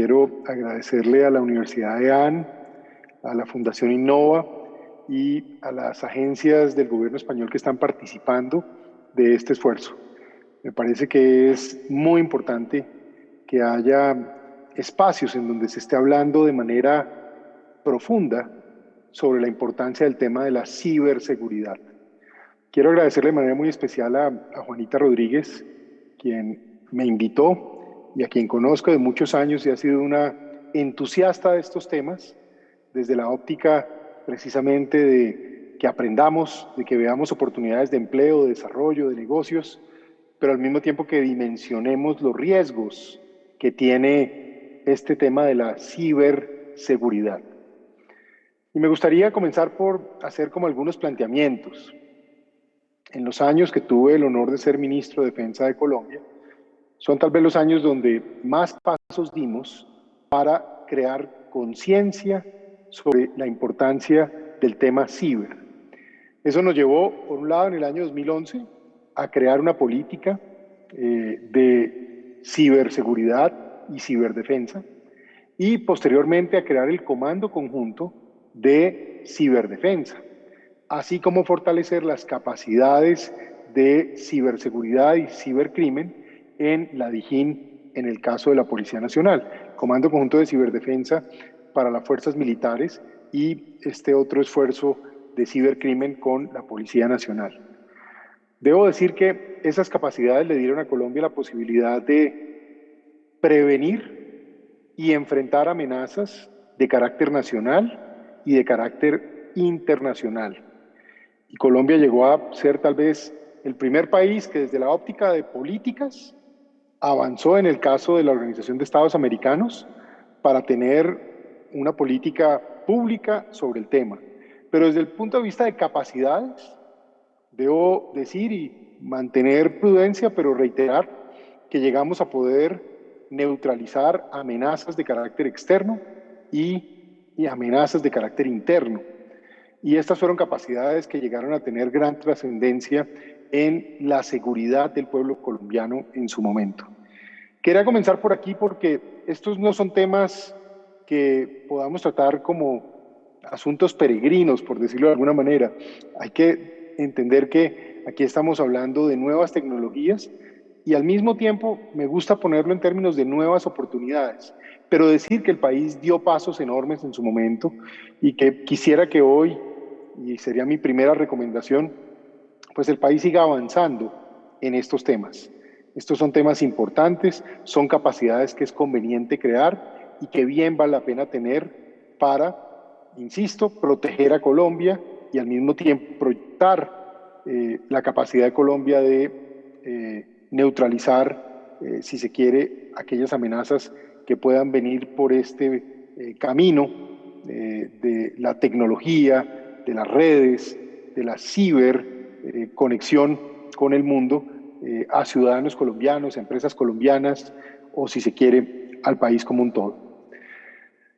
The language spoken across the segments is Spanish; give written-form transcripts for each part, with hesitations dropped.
quiero agradecerle a la Universidad de AN, a la Fundación Innova y a las agencias del gobierno español que están participando de este esfuerzo. Me parece que es muy importante que haya espacios en donde se esté hablando de manera profunda sobre la importancia del tema de la ciberseguridad. Quiero agradecerle de manera muy especial a Juanita Rodríguez, quien me invitó y a quien conozco de muchos años y ha sido una entusiasta de estos temas, desde la óptica precisamente de que aprendamos, de que veamos oportunidades de empleo, de desarrollo, de negocios, pero al mismo tiempo que dimensionemos los riesgos que tiene este tema de la ciberseguridad. Y me gustaría comenzar por hacer como algunos planteamientos. En los años que tuve el honor de ser ministro de Defensa de Colombia, son tal vez los años donde más pasos dimos para crear conciencia sobre la importancia del tema ciber. Eso nos llevó, por un lado, en el año 2011, a crear una política de ciberseguridad y ciberdefensa, y posteriormente a crear el Comando Conjunto de Ciberdefensa, así como fortalecer las capacidades de ciberseguridad y cibercrimen en la DIJÍN, en el caso de la Policía Nacional, Comando Conjunto de Ciberdefensa para las Fuerzas Militares y este otro esfuerzo de cibercrimen con la Policía Nacional. Debo decir que esas capacidades le dieron a Colombia la posibilidad de prevenir y enfrentar amenazas de carácter nacional y de carácter internacional. Y Colombia llegó a ser tal vez el primer país que desde la óptica de políticas avanzó en el caso de la Organización de Estados Americanos para tener una política pública sobre el tema. Pero desde el punto de vista de capacidades, debo decir y mantener prudencia, pero reiterar que llegamos a poder neutralizar amenazas de carácter externo y amenazas de carácter interno. Y estas fueron capacidades que llegaron a tener gran trascendencia en la seguridad del pueblo colombiano en su momento. Quería comenzar por aquí porque estos no son temas que podamos tratar como asuntos peregrinos, por decirlo de alguna manera. Hay que entender que aquí estamos hablando de nuevas tecnologías y al mismo tiempo me gusta ponerlo en términos de nuevas oportunidades, pero decir que el país dio pasos enormes en su momento y que quisiera que hoy, y sería mi primera recomendación, pues el país siga avanzando en estos temas. Estos son temas importantes, son capacidades que es conveniente crear y que bien vale la pena tener para, insisto, proteger a Colombia y al mismo tiempo proyectar la capacidad de Colombia de neutralizar, si se quiere, aquellas amenazas que puedan venir por este camino de la tecnología, de las redes, de la ciberconexión con el mundo, a ciudadanos colombianos, a empresas colombianas o, si se quiere, al país como un todo.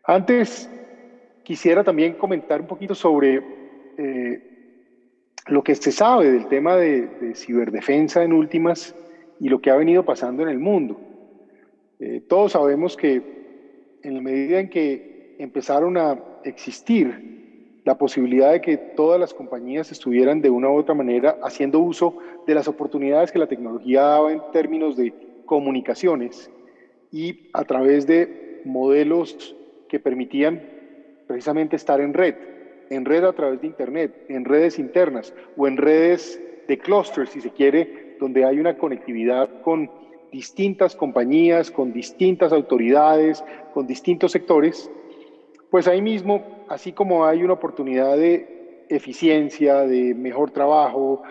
Antes, quisiera también comentar un poquito sobre lo que se sabe del tema de ciberdefensa en últimas y lo que ha venido pasando en el mundo. Todos sabemos que en la medida en que empezaron a existir la posibilidad de que todas las compañías estuvieran de una u otra manera haciendo uso de las oportunidades que la tecnología daba en términos de comunicaciones y a través de modelos que permitían precisamente estar en red a través de Internet, en redes internas o en redes de clústeres, si se quiere, donde hay una conectividad con distintas compañías, con distintas autoridades, con distintos sectores, pues ahí mismo, así como hay una oportunidad de eficiencia, de mejor trabajo,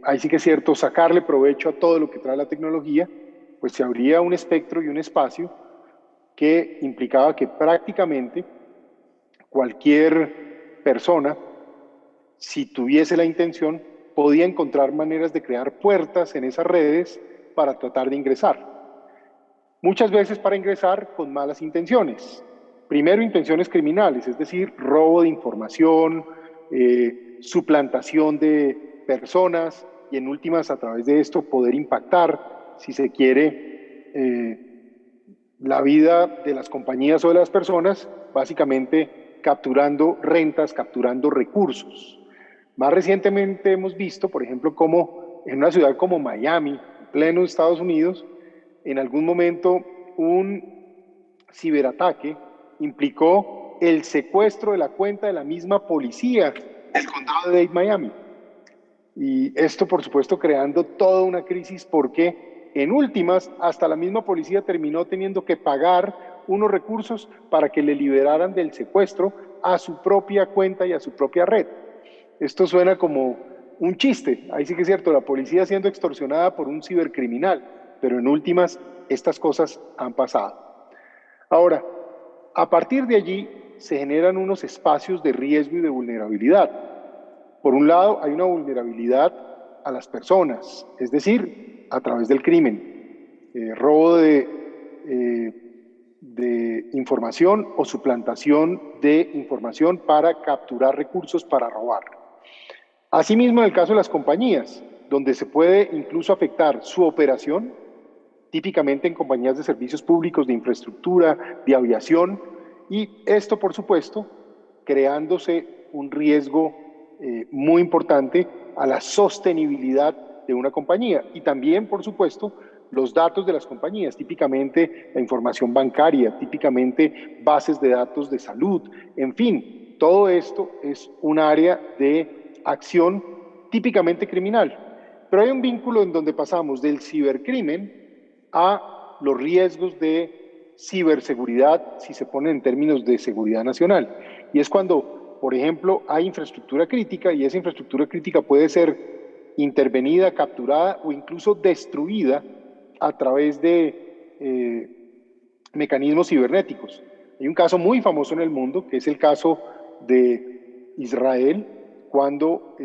ahí sí que es cierto, sacarle provecho a todo lo que trae la tecnología, pues se abría un espectro y un espacio que implicaba que prácticamente cualquier persona, si tuviese la intención, podía encontrar maneras de crear puertas en esas redes para tratar de ingresar. Muchas veces para ingresar con malas intenciones. Primero, intenciones criminales, es decir, robo de información, suplantación de personas y en últimas, a través de esto, poder impactar, si se quiere, la vida de las compañías o de las personas, básicamente capturando rentas, capturando recursos. Más recientemente hemos visto, por ejemplo, cómo en una ciudad como Miami, en pleno Estados Unidos, en algún momento un ciberataque implicó el secuestro de la cuenta de la misma policía del condado de Dade, Miami. Y esto, por supuesto, creando toda una crisis porque, en últimas, hasta la misma policía terminó teniendo que pagar unos recursos para que le liberaran del secuestro a su propia cuenta y a su propia red. Esto suena como un chiste, ahí sí que es cierto, la policía siendo extorsionada por un cibercriminal, pero en últimas, estas cosas han pasado. Ahora, a partir de allí se generan unos espacios de riesgo y de vulnerabilidad. Por un lado, hay una vulnerabilidad a las personas, es decir, a través del crimen, robo de información o suplantación de información para capturar recursos para robar. Asimismo, en el caso de las compañías, donde se puede incluso afectar su operación, típicamente en compañías de servicios públicos, de infraestructura, de aviación, y esto, por supuesto, creándose un riesgo muy importante a la sostenibilidad de una compañía. Y también, por supuesto, los datos de las compañías, típicamente la información bancaria, típicamente bases de datos de salud, en fin, todo esto es un área de acción típicamente criminal. Pero hay un vínculo en donde pasamos del cibercrimen a los riesgos de ciberseguridad, si se pone en términos de seguridad nacional. Y es cuando, por ejemplo, hay infraestructura crítica y esa infraestructura crítica puede ser intervenida, capturada o incluso destruida a través de mecanismos cibernéticos. Hay un caso muy famoso en el mundo, que es el caso de Israel, cuando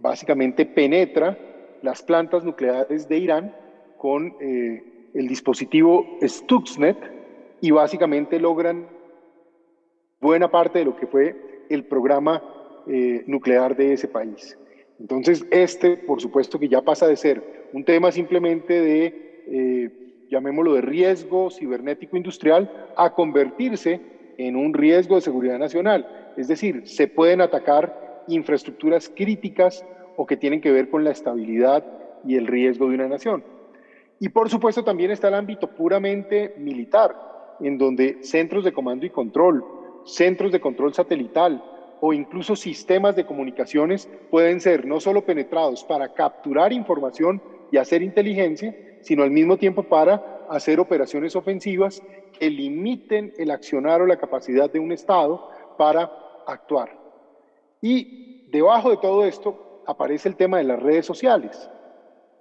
básicamente penetra las plantas nucleares de Irán con el dispositivo Stuxnet y básicamente logran buena parte de lo que fue el programa nuclear de ese país. Entonces, por supuesto que ya pasa de ser un tema simplemente de, llamémoslo, de riesgo cibernético industrial, a convertirse en un riesgo de seguridad nacional. Es decir, se pueden atacar infraestructuras críticas o que tienen que ver con la estabilidad y el riesgo de una nación. Y por supuesto también está el ámbito puramente militar, en donde centros de comando y control, centros de control satelital o incluso sistemas de comunicaciones pueden ser no solo penetrados para capturar información y hacer inteligencia, sino al mismo tiempo para hacer operaciones ofensivas que limiten el accionar o la capacidad de un Estado para actuar. Y debajo de todo esto aparece el tema de las redes sociales,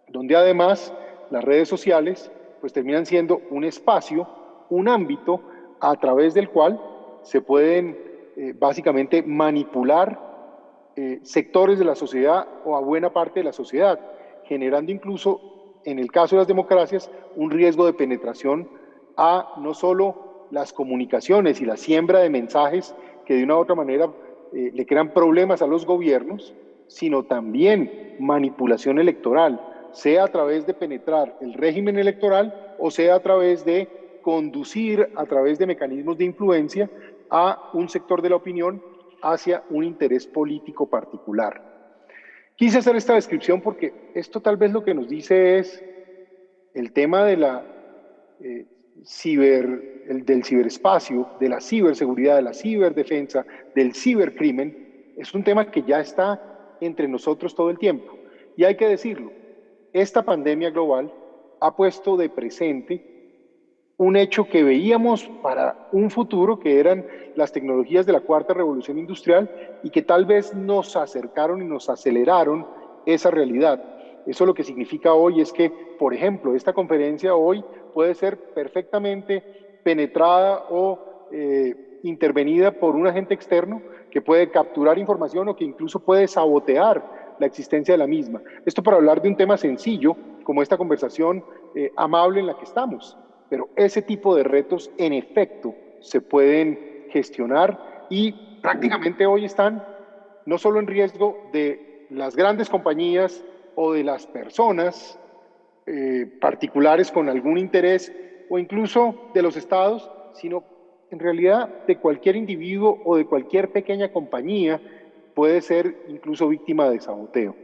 donde además las redes sociales pues terminan siendo un espacio, un ámbito a través del cual se pueden básicamente manipular sectores de la sociedad o a buena parte de la sociedad, generando incluso, en el caso de las democracias, un riesgo de penetración a no solo las comunicaciones y la siembra de mensajes que de una u otra manera le crean problemas a los gobiernos, sino también manipulación electoral, sea a través de penetrar el régimen electoral o sea a través de conducir a través de mecanismos de influencia a un sector de la opinión hacia un interés político particular. Quise hacer esta descripción porque esto tal vez lo que nos dice es el tema de la del ciberespacio, de la ciberseguridad, de la ciberdefensa, del cibercrimen, es un tema que ya está entre nosotros todo el tiempo. Y hay que decirlo, esta pandemia global ha puesto de presente un hecho que veíamos para un futuro, que eran las tecnologías de la cuarta revolución industrial y que tal vez nos acercaron y nos aceleraron esa realidad. Eso lo que significa hoy es que, por ejemplo, esta conferencia hoy puede ser perfectamente penetrada o intervenida por un agente externo que puede capturar información o que incluso puede sabotear la existencia de la misma. Esto para hablar de un tema sencillo, como esta conversación amable en la que estamos. Pero ese tipo de retos, en efecto, se pueden gestionar y prácticamente hoy están no solo en riesgo de las grandes compañías o de las personas particulares con algún interés o incluso de los estados, sino en realidad de cualquier individuo o de cualquier pequeña compañía puede ser incluso víctima de saboteo.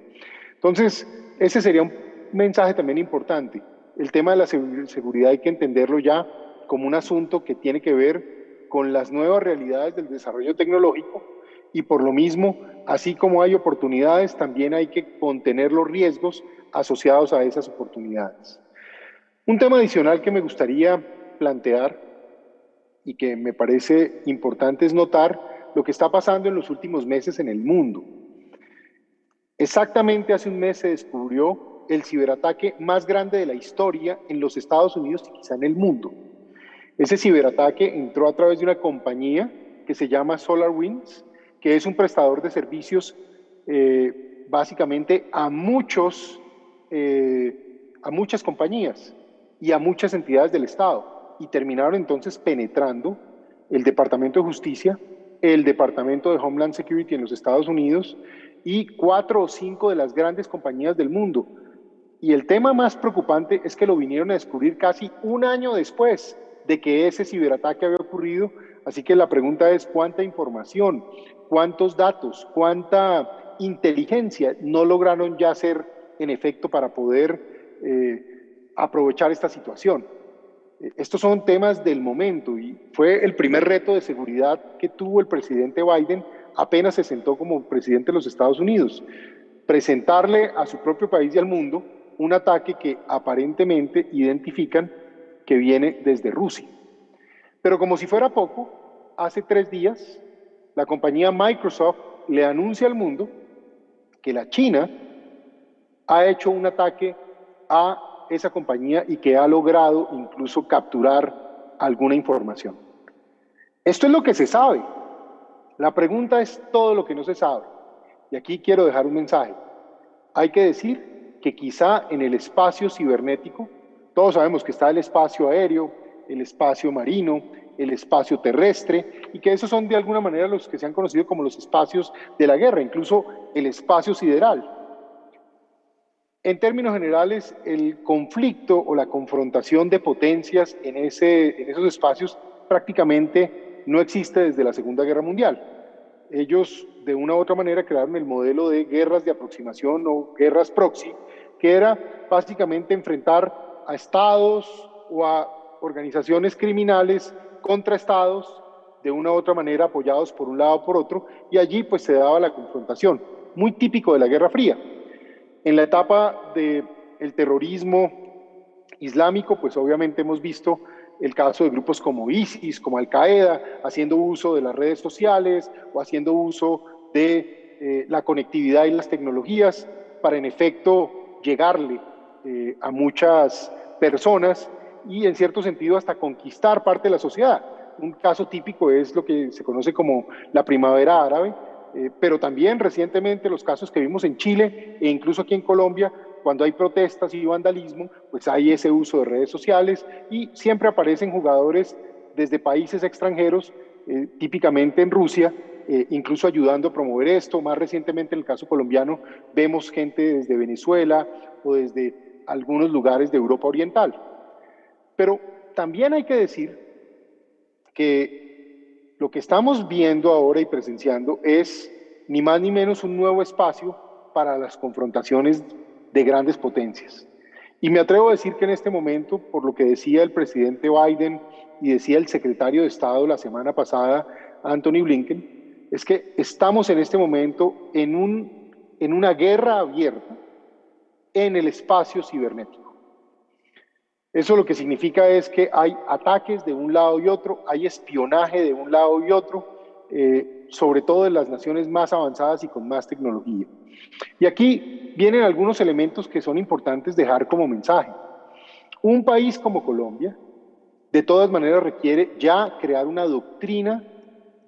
Entonces, ese sería un mensaje también importante. El tema de la seguridad hay que entenderlo ya como un asunto que tiene que ver con las nuevas realidades del desarrollo tecnológico y por lo mismo, así como hay oportunidades, también hay que contener los riesgos asociados a esas oportunidades. Un tema adicional que me gustaría plantear y que me parece importante es notar lo que está pasando en los últimos meses en el mundo. Exactamente hace un mes se descubrió el ciberataque más grande de la historia en los Estados Unidos y quizá en el mundo. Ese ciberataque entró a través de una compañía que se llama SolarWinds, que es un prestador de servicios básicamente a muchas compañías y a muchas entidades del Estado. Y terminaron entonces penetrando el Departamento de Justicia, el Departamento de Homeland Security en los Estados Unidos y 4 o 5 de las grandes compañías del mundo. Y el tema más preocupante es que lo vinieron a descubrir casi un año después de que ese ciberataque había ocurrido. Así que la pregunta es cuánta información, cuántos datos, cuánta inteligencia no lograron ya hacer en efecto para poder aprovechar esta situación. Estos son temas del momento y fue el primer reto de seguridad que tuvo el presidente Biden apenas se sentó como presidente de los Estados Unidos. Presentarle a su propio país y al mundo un ataque que aparentemente identifican que viene desde Rusia. Pero como si fuera poco, hace 3 días la compañía Microsoft le anuncia al mundo que la China ha hecho un ataque a esa compañía y que ha logrado incluso capturar alguna información. Esto es lo que se sabe. La pregunta es todo lo que no se sabe. Y aquí quiero dejar un mensaje. Hay que decir que quizá en el espacio cibernético, todos sabemos que está el espacio aéreo, el espacio marino, el espacio terrestre, y que esos son de alguna manera los que se han conocido como los espacios de la guerra, incluso el espacio sideral. En términos generales, el conflicto o la confrontación de potencias en esos espacios prácticamente no existe desde la Segunda Guerra Mundial. Ellos, de una u otra manera, crearon el modelo de guerras de aproximación o guerras proxy, que era básicamente enfrentar a estados o a organizaciones criminales contra estados, de una u otra manera apoyados por un lado o por otro, y allí pues se daba la confrontación, muy típico de la Guerra Fría. En la etapa del terrorismo islámico, pues obviamente hemos visto el caso de grupos como ISIS, como Al-Qaeda, haciendo uso de las redes sociales o haciendo uso de la conectividad y las tecnologías para en efecto llegarle a muchas personas y en cierto sentido hasta conquistar parte de la sociedad. Un caso típico es lo que se conoce como la primavera árabe, pero también recientemente los casos que vimos en Chile e incluso aquí en Colombia, cuando hay protestas y vandalismo, pues hay ese uso de redes sociales y siempre aparecen jugadores desde países extranjeros, típicamente en Rusia, incluso ayudando a promover esto. Más recientemente en el caso colombiano vemos gente desde Venezuela o desde algunos lugares de Europa Oriental. Pero también hay que decir que lo que estamos viendo ahora y presenciando es ni más ni menos un nuevo espacio para las confrontaciones de grandes potencias. Y me atrevo a decir que en este momento, por lo que decía el presidente Biden y decía el secretario de Estado la semana pasada, Anthony Blinken, es que estamos en este momento en una guerra abierta en el espacio cibernético. Eso lo que significa es que hay ataques de un lado y otro, hay espionaje de un lado y otro, sobre todo de las naciones más avanzadas y con más tecnología. Y aquí vienen algunos elementos que son importantes dejar como mensaje. Un país como Colombia, de todas maneras, requiere ya crear una doctrina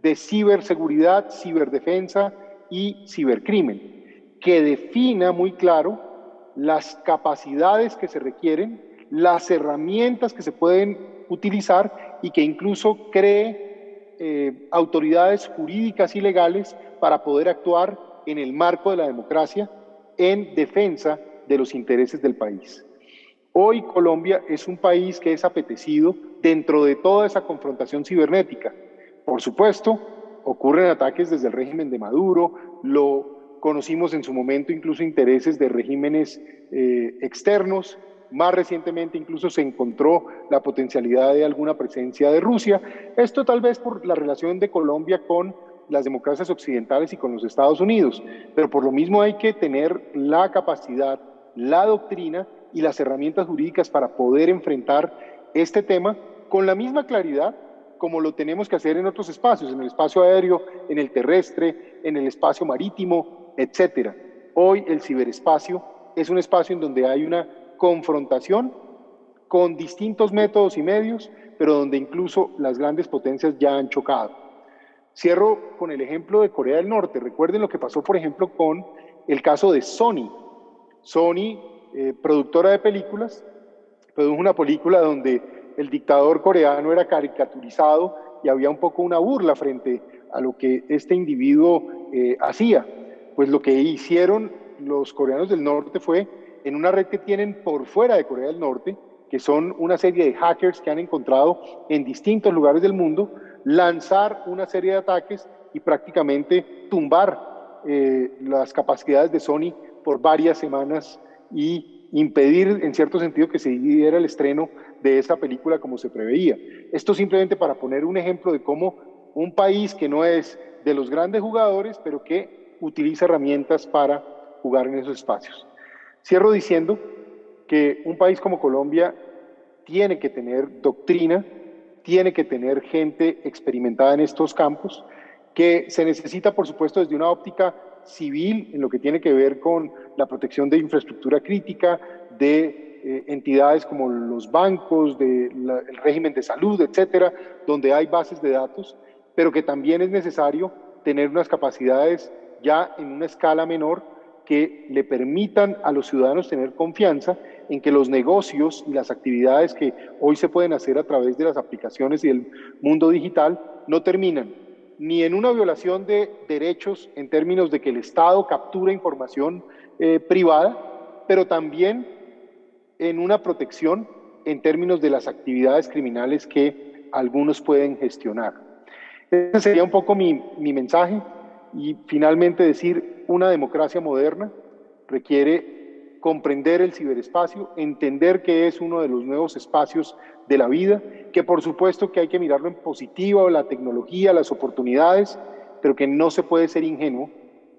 de ciberseguridad, ciberdefensa y cibercrimen, que defina muy claro las capacidades que se requieren, las herramientas que se pueden utilizar y que incluso cree autoridades jurídicas y legales para poder actuar en el marco de la democracia en defensa de los intereses del país. Hoy Colombia es un país que es apetecido dentro de toda esa confrontación cibernética. Por supuesto, ocurren ataques desde el régimen de Maduro, lo conocimos en su momento incluso intereses de regímenes externos, más recientemente incluso se encontró la potencialidad de alguna presencia de Rusia. Esto tal vez por la relación de Colombia con las democracias occidentales y con los Estados Unidos, pero por lo mismo hay que tener la capacidad, la doctrina y las herramientas jurídicas para poder enfrentar este tema con la misma claridad como lo tenemos que hacer en otros espacios, en el espacio aéreo, en el terrestre, en el espacio marítimo, etcétera. Hoy el ciberespacio es un espacio en donde hay una confrontación con distintos métodos y medios, pero donde incluso las grandes potencias ya han chocado. Cierro con el ejemplo de Corea del Norte. Recuerden lo que pasó, por ejemplo, con el caso de Sony. Sony, productora de películas, produjo una película donde el dictador coreano era caricaturizado y había un poco una burla frente a lo que este individuo hacía. Pues lo que hicieron los coreanos del norte fue, en una red que tienen por fuera de Corea del Norte, que son una serie de hackers que han encontrado en distintos lugares del mundo, lanzar una serie de ataques y prácticamente tumbar las capacidades de Sony por varias semanas y impedir en cierto sentido que se diera el estreno de esa película como se preveía. Esto simplemente para poner un ejemplo de cómo un país que no es de los grandes jugadores, pero que utiliza herramientas para jugar en esos espacios. Cierro diciendo que un país como Colombia tiene que tener doctrina, tiene que tener gente experimentada en estos campos, que se necesita, por supuesto, desde una óptica civil, en lo que tiene que ver con la protección de infraestructura crítica, de entidades como los bancos, del régimen de salud, etcétera, donde hay bases de datos, pero que también es necesario tener unas capacidades ya en una escala menor que le permitan a los ciudadanos tener confianza en que los negocios y las actividades que hoy se pueden hacer a través de las aplicaciones y el mundo digital no terminan ni en una violación de derechos en términos de que el Estado captura información privada, pero también en una protección en términos de las actividades criminales que algunos pueden gestionar. Ese sería un poco mi mensaje. Y finalmente decir, una democracia moderna requiere comprender el ciberespacio, entender que es uno de los nuevos espacios de la vida, que por supuesto que hay que mirarlo en positivo, la tecnología, las oportunidades, pero que no se puede ser ingenuo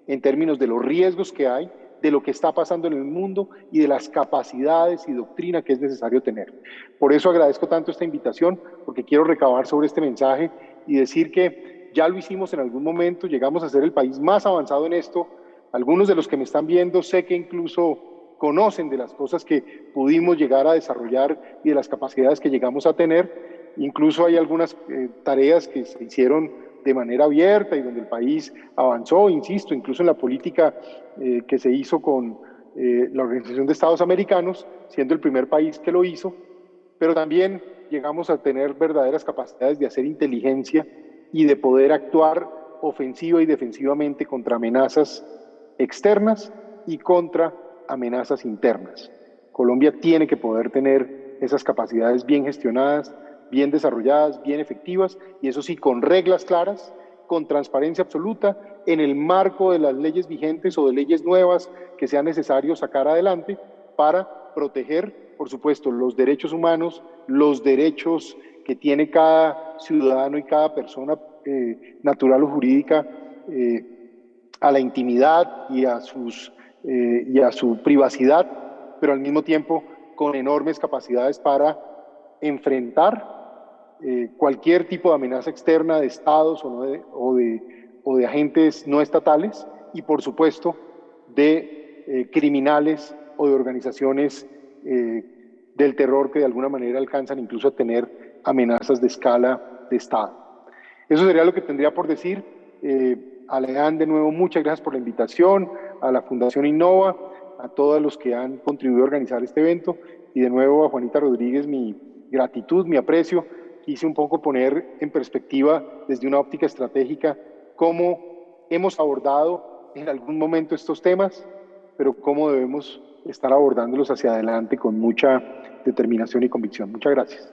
en términos de los riesgos que hay, de lo que está pasando en el mundo y de las capacidades y doctrina que es necesario tener. Por eso agradezco tanto esta invitación, porque quiero recabar sobre este mensaje y decir que ya lo hicimos en algún momento, llegamos a ser el país más avanzado en esto. Algunos de los que me están viendo sé que incluso conocen de las cosas que pudimos llegar a desarrollar y de las capacidades que llegamos a tener. Incluso hay algunas tareas que se hicieron de manera abierta y donde el país avanzó, insisto, incluso en la política que se hizo con la Organización de Estados Americanos, siendo el primer país que lo hizo, pero también llegamos a tener verdaderas capacidades de hacer inteligencia y de poder actuar ofensiva y defensivamente contra amenazas externas y contra amenazas internas. Colombia tiene que poder tener esas capacidades bien gestionadas, bien desarrolladas, bien efectivas, y eso sí, con reglas claras, con transparencia absoluta, en el marco de las leyes vigentes o de leyes nuevas que sea necesario sacar adelante para proteger, por supuesto, los derechos humanos, los derechos que tiene cada ciudadano y cada persona natural o jurídica a la intimidad y a su privacidad, pero al mismo tiempo con enormes capacidades para enfrentar cualquier tipo de amenaza externa de estados o de agentes no estatales y, por supuesto, de criminales o de organizaciones del terror que de alguna manera alcanzan incluso a tener amenazas de escala de Estado. Eso sería lo que tendría por decir. Alejandro, de nuevo, muchas gracias por la invitación, a la Fundación Innova, a todos los que han contribuido a organizar este evento y de nuevo a Juanita Rodríguez mi gratitud, mi aprecio. Quise un poco poner en perspectiva desde una óptica estratégica cómo hemos abordado en algún momento estos temas pero cómo debemos estar abordándolos hacia adelante con mucha determinación y convicción. Muchas gracias.